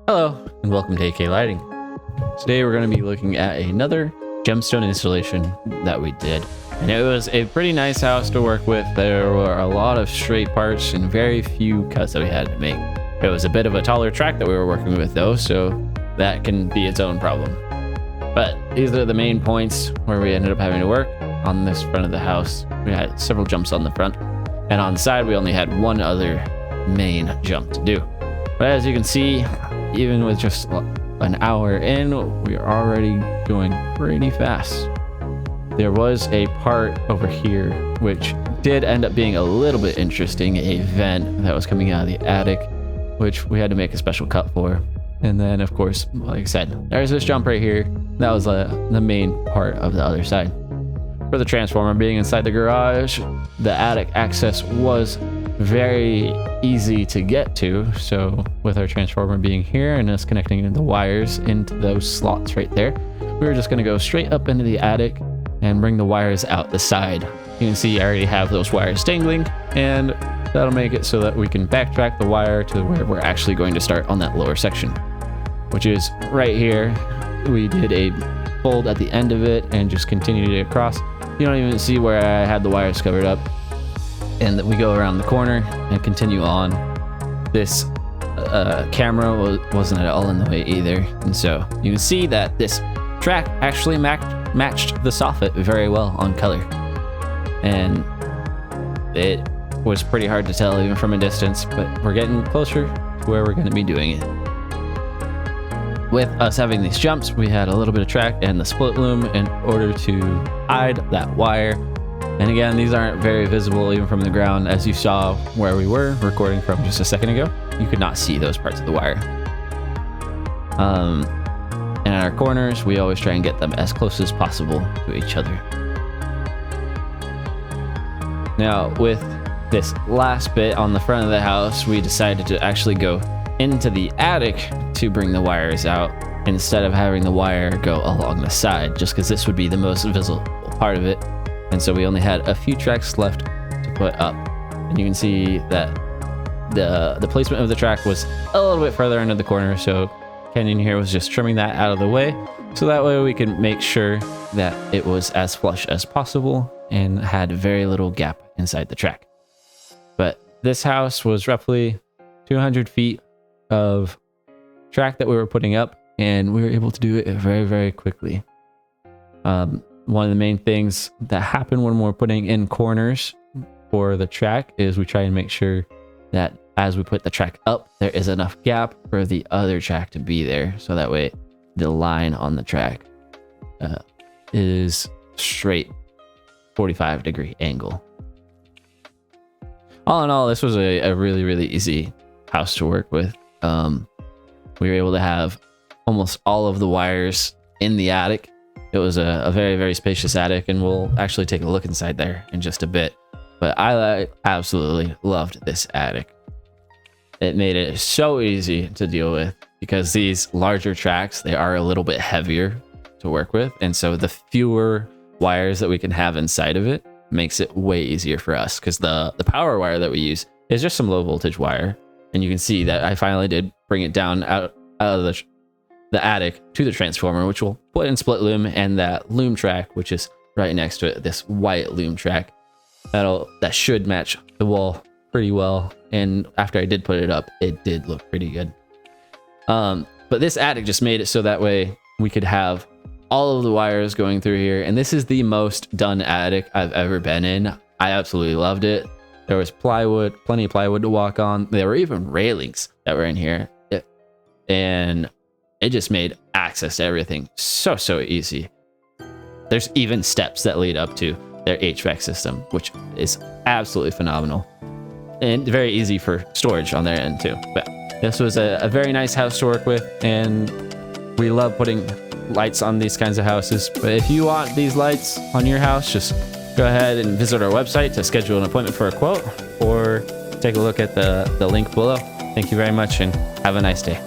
Hello, and welcome to AK Lighting. Today we're going to be looking at another gemstone installation that we did. And it was a pretty nice house to work with. There were a lot of straight parts and very few cuts that we had to make. It was a bit of a taller track that we were working with though, so that can be its own problem. But these are the main points where we ended up having to work. On this front of the house, we had several jumps on the front, and on the side we only had one other main jump to do. But as you can see, even with just an hour in, we are already going pretty fast. There was a part over here which did end up being a little bit interesting, a vent that was coming out of the attic, which we had to make a special cut for. And then of course, like I said, there's this jump right here. That was the main part of the other side. For the transformer being inside the garage, the attic access was very easy to get to. So with our transformer being here and us connecting the wires into those slots right there, we were just going to go straight up into the attic and bring the wires out the side. You can see I already have those wires dangling, and that'll make it so that we can backtrack the wire to where we're actually going to start on that lower section, which is right here. We did a fold at the end of it and just continued it across. You don't even see where I had the wires covered up. And we go around the corner and continue on. This camera wasn't at all in the way either. And so you can see that this track actually matched the soffit very well on color. And it was pretty hard to tell even from a distance, but we're getting closer to where we're going to be doing it. With us having these jumps, we had a little bit of track and the split loom in order to hide that wire. And again, these aren't very visible even from the ground. As you saw where we were recording from just a second ago, you could not see those parts of the wire. And at our corners, we always try and get them as close as possible to each other. Now, with this last bit on the front of the house, we decided to actually go into the attic to bring the wires out instead of having the wire go along the side, just because this would be the most visible part of it. And so we only had a few tracks left to put up. And you can see that the placement of the track was a little bit further into the corner. So Kenyon here was just trimming that out of the way. So that way we can make sure that it was as flush as possible and had very little gap inside the track. But this house was roughly 200 feet of track that we were putting up, and we were able to do it very, very quickly. One of the main things that happen when we're putting in corners for the track is we try and make sure that as we put the track up, there is enough gap for the other track to be there. So that way the line on the track is straight 45-degree angle. All in all, this was a really, really easy house to work with. We were able to have almost all of the wires in the attic. It was a very, very spacious attic, and we'll actually take a look inside there in just a bit. But I absolutely loved this attic. It made it so easy to deal with because these larger tracks, they are a little bit heavier to work with. And so the fewer wires that we can have inside of it makes it way easier for us, because the power wire that we use is just some low voltage wire. And you can see that I finally did bring it down out of the attic to the transformer, which we'll put in split loom, and that loom track, which is right next to it, this white loom track, that should match the wall pretty well. And after I did put it up, it did look pretty good. But this attic just made it so that way we could have all of the wires going through here. And this is the most done attic I've ever been in. I absolutely loved it. There was plywood, plenty of plywood to walk on. There were even railings that were in here. And it just made access to everything so easy. There's even steps that lead up to their HVAC system, which is absolutely phenomenal. And very easy for storage on their end too. But this was a very nice house to work with, and we love putting lights on these kinds of houses. But if you want these lights on your house, just go ahead and visit our website to schedule an appointment for a quote, or take a look at the link below. Thank you very much, and have a nice day.